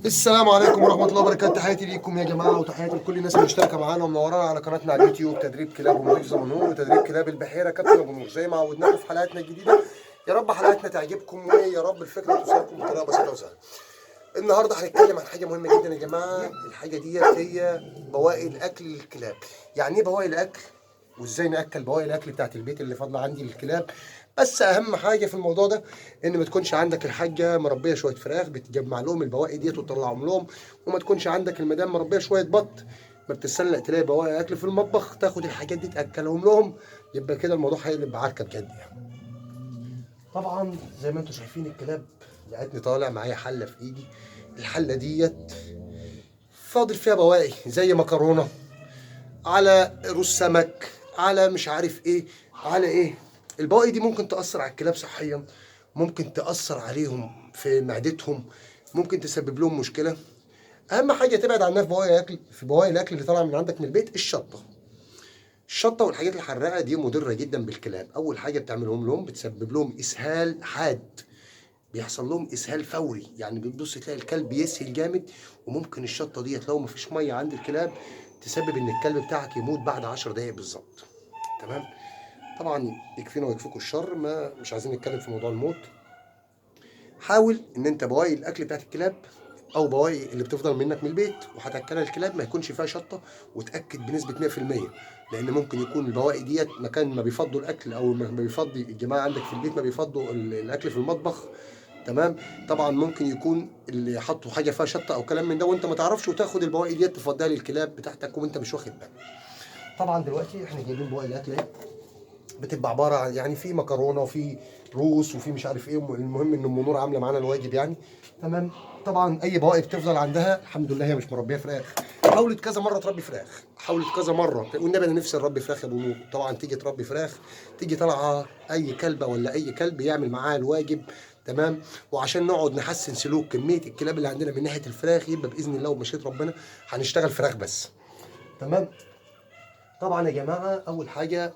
السلام عليكم ورحمة الله وبركاته. تحياتي ليكم يا جماعة وتحياتي لكل الناس اللي مشتركة معانا ومنورانا على قناتنا على اليوتيوب، تدريب كلاب ومضيف زمنور وتدريب كلاب البحيرة كابتن أبو نور. زي ما عودناكم في حلقاتنا الجديدة، يا رب حلقاتنا تعجبكم ويا رب الفكرة توصلكم بطريقة بسيطة وسهلة. النهارده هنتكلم عن حاجة مهمة جدا يا جماعة. الحاجة ديت هي بواقي الأكل للكلاب. يعني إيه بواقي الأكل؟ وإزاي نأكل بواقي الأكل بتاعت البيت اللي فاضلة عندي للكلاب؟ بس أهم حاجة في الموضوع ده إن ما تكونش عندك الحاجة مربية شوية فراخ بتجمع لهم البواقي ديت وتطلعهم لهم، وما تكونش عندك المدام مربية شوية بط ما بتتسلق تلاقي بواقي أكل في المطبخ تاخد الحاجات دي تأكلهم لهم. يبقى كده الموضوع هيقلب بعركة بجد يعني. طبعا زي ما انتم شايفين الكلاب لقيتني طالع معايا حله في ايدي. الحله ديت فاضل فيها بواقي زي مكرونه، على رز سمك، على مش عارف ايه، على ايه. البواقي دي ممكن تاثر على الكلاب صحيا، ممكن تاثر عليهم في معدتهم، ممكن تسبب لهم مشكله. اهم حاجه تبعد عنها في بواقي الاكل اللي طالعه من عندك من البيت. الشطه والحاجات الحراقه دي مضره جدا بالكلاب. اول حاجه بتعملهم لهم بتسبب لهم اسهال حاد، بيحصل لهم اسهال فوري. يعني بتبص تلاقي الكلب يسهل جامد، وممكن الشطه ديت لو مفيش ميه عند الكلاب تسبب ان الكلب بتاعك يموت بعد 10 دقايق بالظبط. تمام. طبعا يكفينا ويكفيكوا الشر، ما مش عايزين نتكلم في موضوع الموت. حاول ان انت بواقي الاكل بتاعت الكلاب او بواقي اللي بتفضل منك من البيت وهتاكلها الكلاب ما يكونش فيها شطه، وتاكد بنسبه 100%، لان ممكن يكون البواقي ديت مكان ما بيفضوا الاكل او ما بيفضي الجماعه عندك في البيت ما بيفضوا الاكل في المطبخ. تمام. طبعا ممكن يكون اللي حطوا حاجه فيها شطه او كلام من ده وانت ما تعرفش، وتاخد البواقي ديت تفضيها للكلاب بتاعتك وانت مش واخد بالك. طبعا دلوقتي احنا جايبين بواقي الاكل اهي، بتبقى عباره عن يعني في مكرونه وفي روس وفي مش عارف ايه. المهم ان ام نور عامله معانا الواجب يعني. تمام. طبعا اي بواقي بتفضل عندها الحمد لله هي مش مربيه فراخ. حاولت كذا مره تربي فراخ، حاولت كذا مره، والنبي انا نفسي نربي فراخ يا ابو نور. طبعا تيجي تربي فراخ تيجي طالعه اي كلبه ولا اي كلب يعمل معاها الواجب. تمام. وعشان نقعد نحسن سلوك كميه الكلاب اللي عندنا من ناحيه الفراخ، يبقى باذن الله وبمشيئه ربنا هنشتغل فراخ بس. تمام. طبعا يا جماعه اول حاجه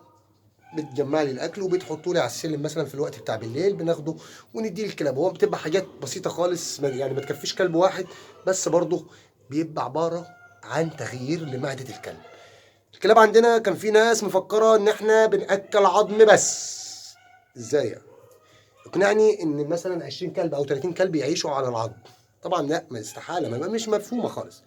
بتجمع لي الاكل وبتحطوا لي على السلم مثلا في الوقت بتاع بالليل بناخده ونديه للكلاب. هو بتبقى حاجات بسيطه خالص يعني ما تكفيش كلب واحد، بس برضه بيبقى عباره عن تغيير لمعده الكلب. الكلاب عندنا كان في ناس مفكره ان احنا بناكل عظم بس. ازاي يعني؟ اقنعني ان مثلا 20 كلب او 30 كلب يعيشوا على العظم. طبعا لا، ما استحاله، ما مش مفهومه خالص.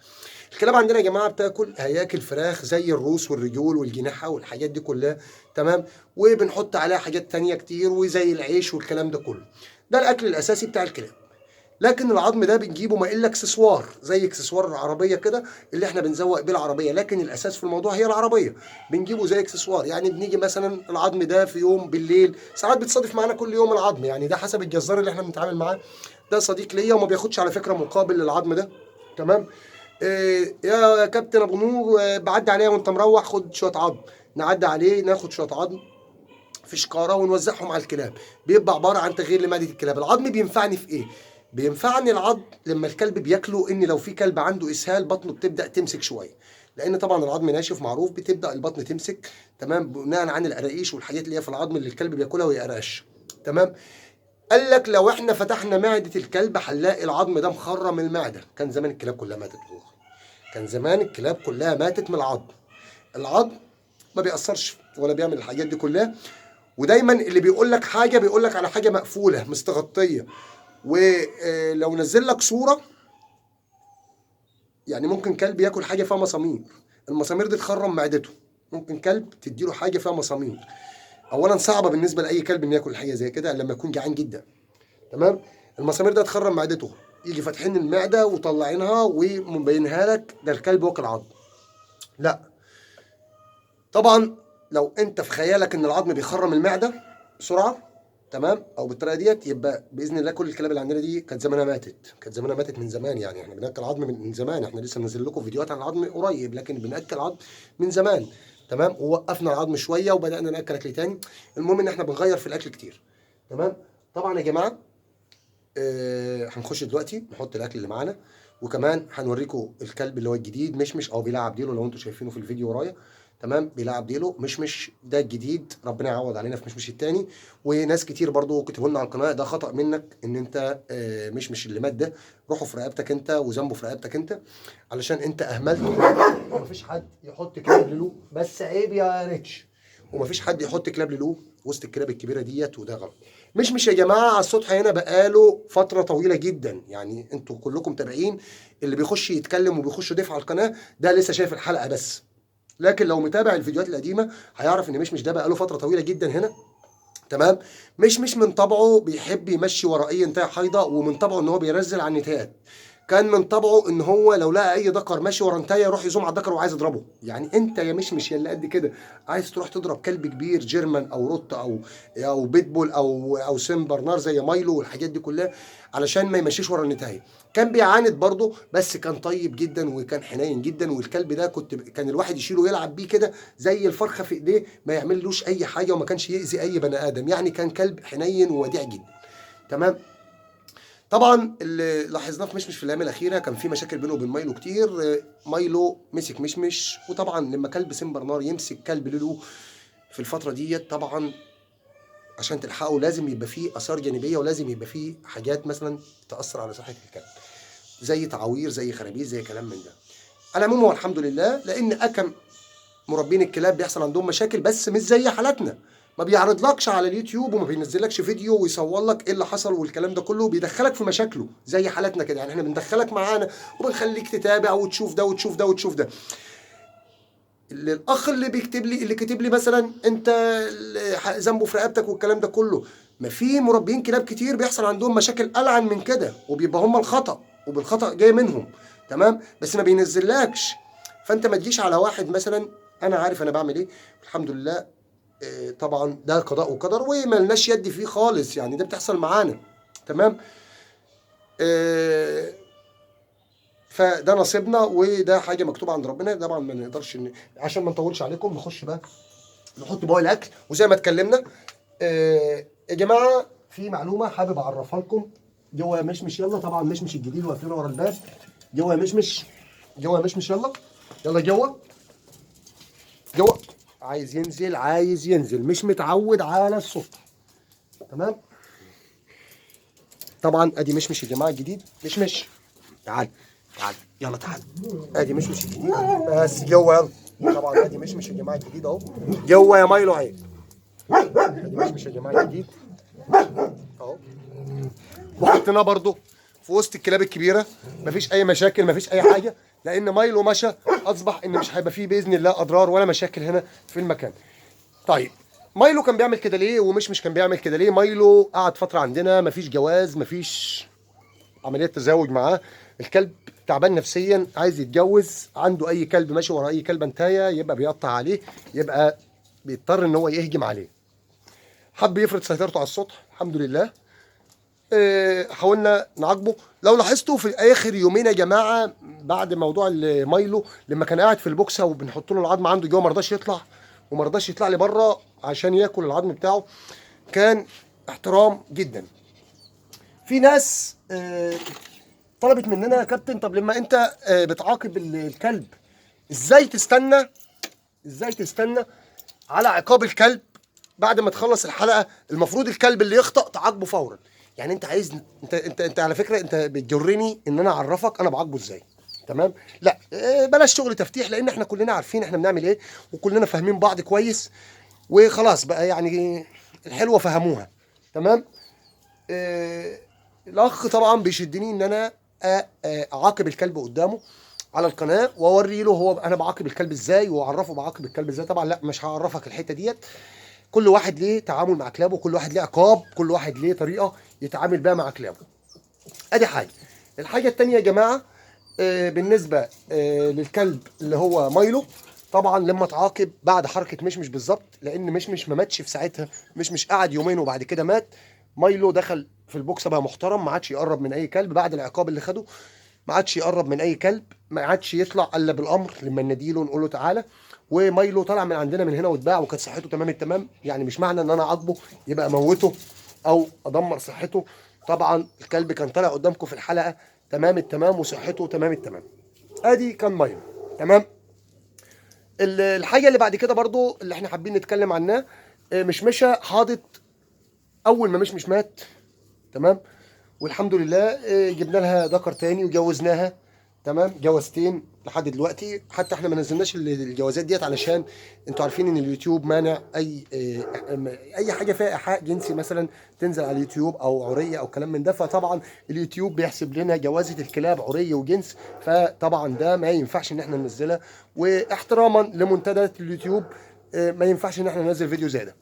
الكلاب عندنا يا جماعه بتاكل هياكل فراخ زي الروس والرجول والجناحه والحاجات دي كلها. تمام. وبنحط عليها حاجات تانية كتير وزي العيش والكلام ده كله. ده الاكل الاساسي بتاع الكلاب. لكن العظم ده بنجيبه ما الا اكسسوار زي اكسسوار العربيه كده اللي احنا بنزوق بيه العربيه، لكن الاساس في الموضوع هي العربيه. بنجيبه زي اكسسوار. يعني بنيجي مثلا العظم ده في يوم بالليل، ساعات بتصادف معانا كل يوم العظم، يعني ده حسب الجزار اللي احنا بنتعامل معاه. ده صديق ليا وما بياخدش على فكره مقابل للعظم ده. تمام. إيه يا كابتن ابو نور، بعدي عليا وانت مروح خد شويه عظم. نعدي عليه ناخد شويه عظم في شكاره ونوزعهم على الكلاب. بيبقى عباره عن تغيير لمعده الكلاب. العظم بينفعني في ايه؟ بينفعني العظم لما الكلب بياكله، ان لو في كلب عنده اسهال بطنه بتبدا تمسك شويه، لان طبعا العظم ناشف معروف بتبدا البطن تمسك. تمام. بناء عن القراقيش والحاجات اللي هي في العظم اللي الكلب بياكلها ويقرقش. تمام. قال لك لو احنا فتحنا معده الكلب هنلاقي العظم ده مخرم المعده. كان زمان الكلاب كلها ماتت والله. كان زمان الكلاب كلها ماتت من العظم. العظم ما بيأثرش ولا بيعمل الحاجات دي كلها. ودايما اللي بيقول لك حاجه بيقول لك على حاجه مقفوله مستغطيه. ولو نزل لك صوره، يعني ممكن كلب ياكل حاجه فيها مسامير، المسامير دي تخرم معدته. ممكن كلب تديله حاجه فيها مسامير. اولا صعبه بالنسبه لاي كلب انه ياكل حاجه زي كده لما يكون جعان جدا. تمام. المسامير ده تخرم معدته، يجي فاتحين المعده وطلعينها ومبينها لك ده الكلب واكل عظم. لا. طبعا لو انت في خيالك ان العظم بيخرم المعده بسرعه، تمام، او بالطريقه ديت، يبقى باذن الله كل الكلاب اللي عندنا دي كانت زمانها ماتت، كانت زمانها ماتت من زمان. يعني احنا بناكل عظم من زمان. احنا لسه منزل لكم فيديوهات عن العظم قريب، لكن بناكل عظم من زمان. تمام. ووقفنا العظم شويه وبدانا ناكل اكل تاني. المهم ان احنا بنغير في الاكل كتير. تمام. طبعا يا جماعه هنخش دلوقتي نحط الاكل اللي معانا، وكمان هنوريكم الكلب اللي هو الجديد مشمش او بيلعب ديله لو انتم شايفينه في الفيديو ورايا. تمام، بيلعب ديله. مشمش ده الجديد، ربنا يعوض علينا في مشمش التاني. وناس كتير برضو كتبوا لنا على القناه ده خطا منك ان انت مشمش اللي مات ده روحه في رقبتك انت وذنبه في رقبتك انت، علشان انت اهملته. ومفيش حد يحط كلاب للو، بس عيب يا ريتش، ومفيش حد يحط كلاب للو وسط الكلاب الكبيره ديت، وده غلط. مش يا جماعه على السطح هنا بقاله فتره طويله جدا، يعني انتوا كلكم متابعين. اللي بيخش يتكلم وبيخش يضيف على القناه ده لسه شايف الحلقه بس، لكن لو متابع الفيديوهات القديمه هيعرف ان مش ده بقاله فتره طويله جدا هنا. تمام. مش من طبعه بيحب يمشي ورا اي نتايه حيضه، ومن طبعه ان هو بينزل على النتايات. كان من طبعه ان هو لو لقى اي ذكر ماشي ورا نتايه يروح يزوم على الذكر وعايز يضربه. يعني انت يا مش يا اللي قد كده عايز تروح تضرب كلب كبير جيرمان او روت او بيتبول او سين برنار زي مايلو والحاجات دي كلها، علشان ما يمشيش ورا النتايه. كان بيعاند برضه، بس كان طيب جدا وكان حنين جدا. والكلب ده كان الواحد يشيله ويلعب بيه كده زي الفرخه في ايديه، ما يعملوش اي حاجه وما كانش يأذي اي بني ادم. يعني كان كلب حنين ووديع جدا. تمام. طبعا اللي لاحظناه في مشمش في الايام الاخيره كان في مشاكل بينه وبين مايلو كتير. مايلو مسك مشمش، وطبعا لما كلب سين برنار يمسك كلب لولو في الفتره ديت طبعا عشان تلحقه لازم يبقى فيه اثار جانبيه، ولازم يبقى فيه حاجات مثلا تاثر على صحه الكلب، زي تعوير زي خرابيط زي كلام من ده. على العموم هو الحمد لله، لان اكم مربين الكلاب بيحصل عندهم مشاكل، بس مش زي حالتنا. ما بيعرضلكش على اليوتيوب وما بينزلكش فيديو ويصور لك ايه اللي حصل والكلام ده كله، بيدخلك في مشاكله زي حالتنا كده. يعني احنا بندخلك معانا وبنخليك تتابع وتشوف ده وتشوف ده وتشوف ده. الاخ اللي بيكتب لي اللي كاتب لي مثلا انت ذنبه في رقبتك والكلام ده كله، ما في مربين كلاب كتير بيحصل عندهم مشاكل العن من كده، وبيبقى هم الخطا وبالخطا جاي منهم. تمام، بس ما بينزلكش. فانت ما تجيش على واحد مثلا انا عارف انا بعمل ايه الحمد لله. طبعا ده قضاء وقدر وملناش يد فيه خالص، يعني ده بتحصل معانا. تمام. فده نصيبنا وده حاجه مكتوبه عند ربنا. طبعا ما نقدرش عشان ما نطولش عليكم نخش بقى نحط بواقي الاكل. وزي ما اتكلمنا يا جماعه في معلومه حابب اعرفها لكم. جوه يا مشمش يلا، طبعا مشمش الجديد واقفين ورا الباب. جوه يا مشمش، جوه يا مشمش يلا، يلا جوه جوه. عايز ينزل عايز ينزل، مش متعود على السلطه. تمام. طبعا ادي مشمش يا جماعه الجديد. مشمش تعال تعال يلا تعال. ادي مشمش الجديد بس جوه يلا. طبعا ادي مشمش يا جماعه الجديد اهو جوه يا مايلو اهي. ادي مشمش يا جماعه الجديد اهو، وحطيناه برده في وسط الكلاب الكبيره. مفيش اي مشاكل مفيش اي حاجه، لان مايلو مشى اصبح ان مش هيبقى فيه باذن الله اضرار ولا مشاكل هنا في المكان. طيب مايلو كان بيعمل كده ليه ومش كان بيعمل كده ليه؟ مايلو قعد فتره عندنا مفيش جواز مفيش عمليه تزاوج معاه. الكلب تعبان نفسيا عايز يتجوز، عنده اي كلب ماشي ورا اي كلبه انتايه يبقى بيقطع عليه، يبقى بيضطر ان هو يهجم عليه. حب يفرض سيطرته على السطح الحمد لله. حاولنا نعاقبه. لو لاحظتوا في اخر يومين يا جماعه بعد موضوع مايلو لما كان قاعد في البوكسه وبنحط له العظم عنده جوه ما رضاش يطلع وما رضاش يطلع لي بره عشان ياكل العظم بتاعه، كان احترام جدا. في ناس طلبت مننا يا كابتن طب لما انت بتعاقب الكلب ازاي تستنى على عقاب الكلب بعد ما تخلص الحلقه؟ المفروض الكلب اللي يخطأ تعاقبه فورا. يعني انت عايز انت على فكره انت بتجرني ان انا اعرفك انا بعاقبه ازاي. تمام. لا بلاش شغل تفتيح، لان احنا كلنا عارفين احنا بنعمل ايه وكلنا فاهمين بعض كويس وخلاص بقى، يعني الحلوه فهموها. تمام. الاخ طبعا بيشدني ان انا اعاقب الكلب قدامه على القناه واوري له هو انا بعاقب الكلب ازاي واعرفه بعاقب الكلب ازاي. طبعا لا مش هعرفك الحته ديت. كل واحد ليه تعامل مع كلابه، كل واحد ليه عقاب، كل واحد ليه طريقه يتعامل بيها مع كلابه. ادي حاجه. الحاجه الثانيه يا جماعه بالنسبه للكلب اللي هو مايلو، طبعا لما اتعاقب بعد حركه مشمش بالظبط، لان مشمش ما ماتش في ساعتها، مشمش قعد يومين وبعد كده مات. مايلو دخل في البوكس بقى محترم، ما عادش يقرب من اي كلب بعد العقاب اللي خده. ما عادش يقرب من اي كلب، ما عادش يطلع الا بالامر لما نديله نقول له تعالى. ومايلو طلع من عندنا من هنا واتباع وكانت صحته تمام التمام. يعني مش معنى ان انا اعاقبه يبقى اموته او ادمر صحته. طبعا الكلب كان طالع قدامكم في الحلقه تمام التمام وصحته تمام التمام. ادي كان مايلو. تمام. الحاجه اللي بعد كده برضو اللي احنا حابين نتكلم عنها، مشمشه حاضت اول ما مش مات. تمام. والحمد لله جبنا لها ذكر تاني وجوزناها. تمام، جوازتين لحد دلوقتي. حتى احنا ما نزلناش الجوازات ديت علشان انتوا عارفين ان اليوتيوب مانع اي حاجه فيها ايحاء جنسي مثلا تنزل على اليوتيوب، او عريه او كلام من ده. فطبعا اليوتيوب بيحسب لنا جوازه الكلاب عريه وجنس، فطبعا ده ما ينفعش ان احنا ننزلها. واحتراما لمنتديات اليوتيوب ما ينفعش ان احنا ننزل فيديو زي ده.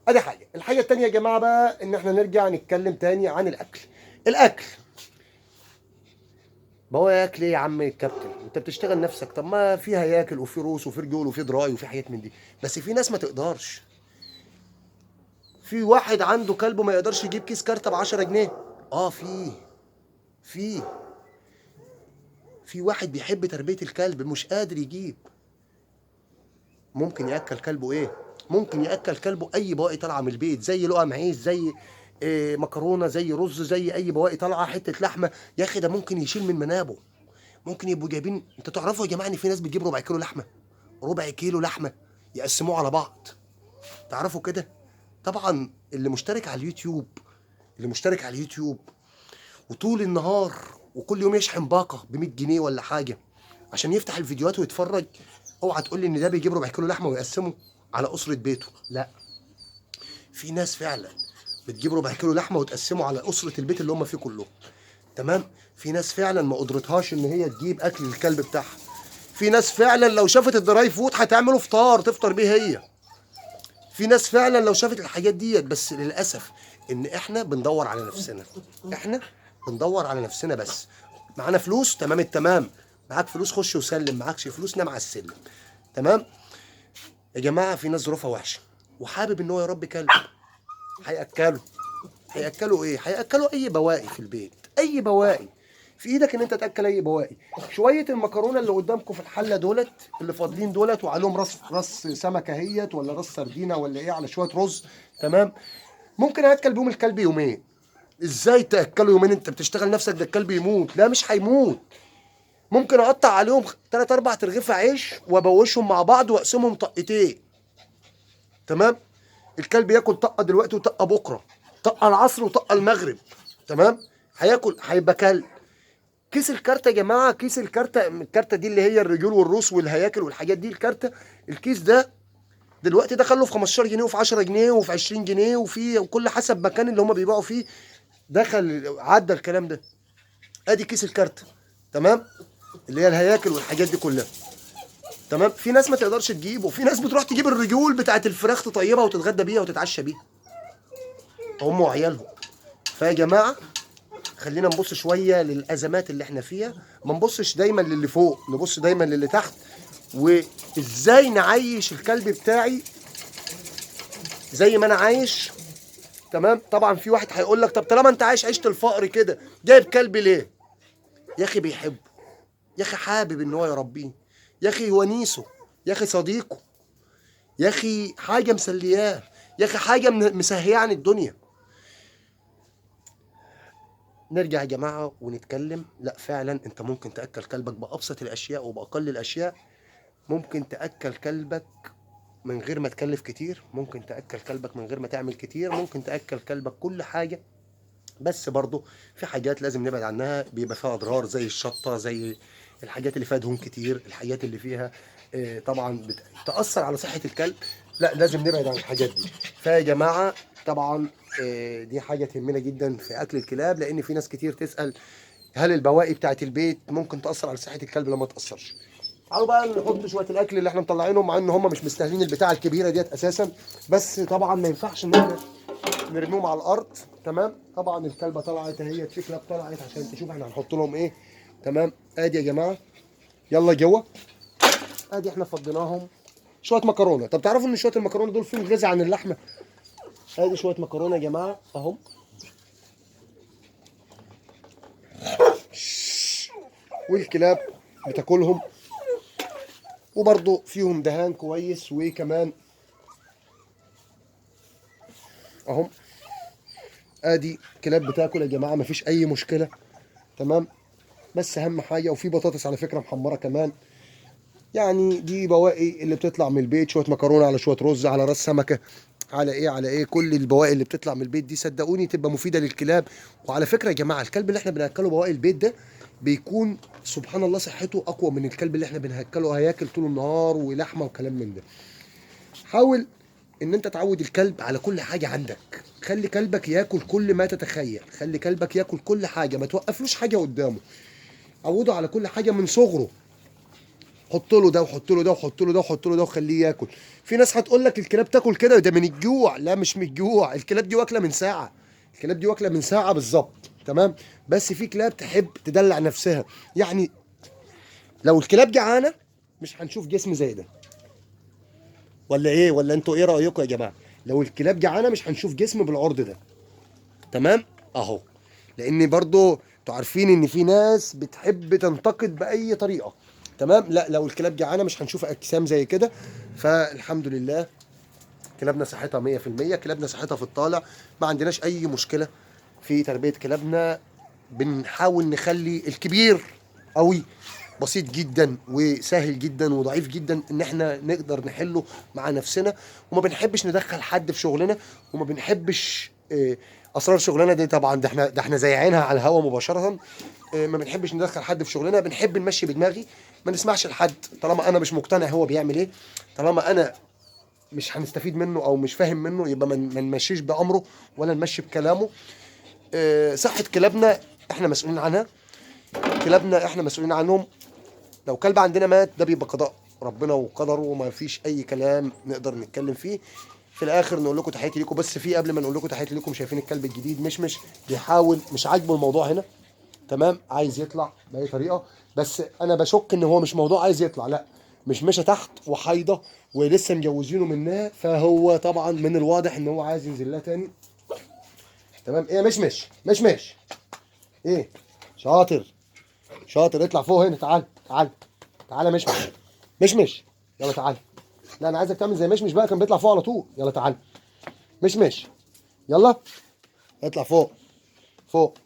ادي حاجه. الحاجه التانيه يا جماعه بقى ان احنا نرجع نتكلم تاني عن الاكل. الاكل ما هو ياكل ايه يا عم الكابتن؟ انت بتشتغل نفسك. طب ما فيها ياكل وفي روس وفي رجول وفي دراي وفي حاجات من دي. بس في ناس ما تقدرش. في واحد عنده كلبه ما يقدرش يجيب كيس كارته ب 10 جنيه. اه في في واحد بيحب تربيه الكلب مش قادر يجيب. ممكن ياكل كلبه ايه؟ ممكن ياكل كلبه اي بواقي طالعه من البيت، زي لقم عيش، زي مكرونه، زي رز، زي اي بواقي طالعه، حته لحمه. يا اخي ده ممكن يشيل من منابه. ممكن يبقوا جايبين. انتوا تعرفوا يا جماعه ان في ناس بتجيب ربع كيلو لحمه، ربع كيلو لحمه يقسموه على بعض. تعرفوا كده؟ طبعا اللي مشترك على اليوتيوب وطول النهار وكل يوم يشحن باقه ب 100 جنيه ولا حاجه عشان يفتح الفيديوهات ويتفرج. اوعى تقول لي ان ده بيجيب ربع كيلو لحمه ويقسمه على اسره بيته. لا، في ناس فعلا بتجيب ربع كيلو لحمه وتقسمه على اسره البيت اللي هم فيه كلهم. تمام. في ناس فعلا ما قدرتهاش ان هي تجيب اكل الكلب بتاعها. في ناس فعلا لو شافت الدراي فود هتعمله فطار تفطر بيه هي. في ناس فعلا لو شافت الحاجات ديت. بس للاسف ان احنا بندور على نفسنا. احنا بندور على نفسنا بس. معانا فلوس تمام التمام. معاك فلوس خش وسلم، معاكش فلوس نام على السلم. تمام. يا جماعه في ناس ظروفها وحشه وحابب ان هو يربي كلب. هياكلوا ايه؟ هياكلوا اي بواقي في البيت. اي بواقي في ايدك ان انت تاكل اي بواقي. شويه المكرونه اللي قدامكم في الحله دولت اللي فاضلين دولت وعليهم راس سمكه هيت ولا راس سردينه ولا ايه على شويه رز. تمام. ممكن اكل بيهم الكلب يومين. ازاي تاكله يومين؟ انت بتشتغل نفسك ده الكلب يموت. لا مش هيموت. ممكن اقطع عليهم 3 4 ترغيف عيش وابوشهم مع بعض واقسمهم طقتين. تمام. الكلب ياكل طقه دلوقتي وطقه بكره، طقه العصر وطقه المغرب. تمام. هياكل هيبقى كلب. كيس الكارته يا جماعه، كيس الكارته دي اللي هي الرجول والروس والهياكل والحاجات دي. الكارته الكيس ده دلوقتي دخله في 15 جنيه وفي 10 جنيه وفي 20 جنيه وكل حسب مكان اللي هم بيبيعوا فيه. دخل عدى الكلام ده. ادي كيس الكارته. تمام. اللي هي الهياكل والحاجات دي كلها. تمام. في ناس ما تقدرش تجيب، وفي ناس بتروح تجيب الرجول بتاعت الفراخ تطيبها وتتغدى بيها وتتعشى بيها هم وعيالهم. فيا جماعه خلينا نبص شويه للازمات اللي احنا فيها. ما نبصش دايما للي فوق، نبص دايما للي تحت. وازاي نعيش الكلب بتاعي زي ما انا عايش. تمام. طبعا في واحد هيقول لك طب طالما انت عايش عيشه الفقر كده جايب كلب ليه؟ يا اخي بيحبه. يا اخي حابب ان هو يربيه. يا اخي ونيسه. يا اخي صديقه. يا اخي حاجه مسلياه. يا اخي حاجه مسهيه عن الدنيا. نرجع يا جماعه ونتكلم. لا فعلا انت ممكن تاكل كلبك بابسط الاشياء وباقل الاشياء. ممكن تاكل كلبك من غير ما تكلف كتير. ممكن تاكل كلبك من غير ما تعمل كتير. ممكن تاكل كلبك كل حاجه. بس برضه في حاجات لازم نبعد عنها بيبقى فيها اضرار، زي الشطه، زي الحاجات اللي فيها دهون كتير، الحاجات اللي فيها طبعا بتاثر على صحه الكلب. لا لازم نبعد عن الحاجات دي. فيا جماعه طبعا دي حاجه تهمنا جدا في اكل الكلاب، لان في ناس كتير تسال هل البواقي بتاعت البيت ممكن تاثر على صحه الكلب؟ لا ما تاثرش. تعالوا بقى نحط شويه الاكل اللي احنا مطلعينهم، مع ان هم مش مستاهلين البتاعه الكبيره ديت اساسا. بس طبعا ما ينفعش ان احنا نرميهم على الارض. تمام. طبعا الكلبه طلعت اهي، في كلاب طلعت عشان تشوف احنا هنحط لهم ايه. تمام. ادي يا جماعه يلا جوه. ادي احنا فضيناهم. شويه مكرونه. طب تعرفوا ان شويه المكرونه دول فيهم غذاء عن اللحمه. ادي شويه مكرونه يا جماعه اهم. والكلاب بتاكلهم وبرضه فيهم دهان كويس. وكمان اهم. ادي كلاب بتاكل يا جماعه مفيش اي مشكله. تمام. بس اهم حاجه، وفي بطاطس على فكره محمره كمان. يعني دي بواقي اللي بتطلع من البيت، شويه مكرونه على شويه رز على راس سمكه على ايه على ايه، كل البواقي اللي بتطلع من البيت دي صدقوني تبقى مفيده للكلاب. وعلى فكره يا جماعه الكلب اللي احنا بناكله بواقي البيت ده بيكون سبحان الله صحته اقوى من الكلب اللي احنا بناكله هياكل طول النهار ولحمه وكلام من ده. حاول ان انت تعود الكلب على كل حاجه عندك، خلي كلبك ياكل كل ما تتخيل، خلي كلبك ياكل كل حاجه، ما توقفلوش حاجه قدامه، عوده على كل حاجه من صغره. حط له ده وحط له ده وحط له ده وحط له ده وخليه ياكل. في ناس هتقول لك الكلاب تاكل كده ده من الجوع، لا مش من الجوع، الكلاب دي واكله من ساعه، الكلاب دي واكله من ساعه بالظبط تمام. بس في كلاب تحب تدلع نفسها، يعني لو الكلاب جعانه مش هنشوف جسم زي ده، ولا ايه؟ ولا انتوا ايه رايكم يا جماعه؟ لو الكلاب جعانه مش هنشوف جسم بالعرض ده تمام اهو. لان برضو انتوا عارفين ان في ناس بتحب تنتقد باي طريقه تمام. لا لو الكلاب جعانه مش هنشوف اجسام زي كده. فالحمد لله كلابنا صحتها 100%، كلابنا صحتها في الطالع، ما عندناش اي مشكله في تربيه كلابنا. بنحاول نخلي الكبير قوي بسيط جدا وسهل جدا وضعيف جدا ان احنا نقدر نحله مع نفسنا، وما بنحبش ندخل حد في شغلنا، وما بنحبش اسرار شغلنا دي طبعا ده احنا زايعينها على الهوا مباشره. ما بنحبش ندخل حد في شغلنا، بنحب نمشي بدماغي، ما نسمعش لحد طالما انا مش مقتنع هو بيعمل ايه، طالما انا مش هنستفيد منه او مش فاهم منه يبقى ما نمشيش بامره ولا نمشي بكلامه. صحه كلابنا احنا مسؤولين عنها، كلابنا احنا مسؤولين عنهم. لو كلب عندنا مات ده بيبقى قضاء ربنا وقدره وما فيش اي كلام نقدر نتكلم فيه. في الاخر نقول لكم تحياتي ليكم، بس في قبل ما نقول لكم تحياتي ليكم شايفين الكلب الجديد مش بيحاول، مش عاجبه الموضوع هنا تمام، عايز يطلع باي طريقه، بس انا بشك ان هو مش موضوع عايز يطلع، لا مش تحت وحيضه ولسه مجوزينه منها، فهو طبعا من الواضح ان هو عايز ينزل لها تاني تمام. ايه مش ايه شاطر شاطر اطلع فوق هنا، تعال تعال تعالى مش يلا تعال. لا انا عايزك تعمل زي مش بقى كان بيطلع فوق على طول، يلا تعال مش يلا اطلع فوق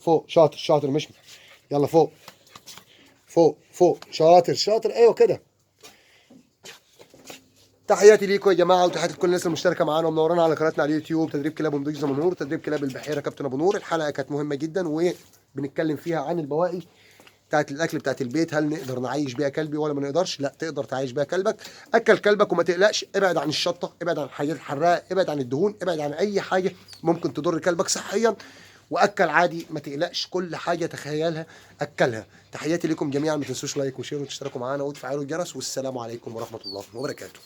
فوق شاطر شاطر يلا فوق شاطر شاطر ايوه كده. تحياتي ليكم يا جماعه وتحياتي لكل الناس المشتركه معانا ومنورانا على قناتنا على اليوتيوب تدريب كلاب ومضيق زمنهور، تدريب كلاب البحيره كابتن ابو نور. الحلقه كانت مهمه جدا وبنتكلم فيها عن البواقي بتاعت الاكل بتاعت البيت، هل نقدر نعيش بيها كلبي ولا ما نقدرش؟ لا تقدر تعيش بيها كلبك. اكل كلبك وما تقلقش، ابعد عن الشطه، ابعد عن الحاجات الحراقه، ابعد عن الدهون، ابعد عن اي حاجه ممكن تضر كلبك صحيا، واكل عادي ما تقلقش، كل حاجه تخيلها اكلها. تحياتي لكم جميعا، ما تنسوش لايك وشير وتشتركوا معانا وتفعلوا الجرس، والسلام عليكم ورحمه الله وبركاته.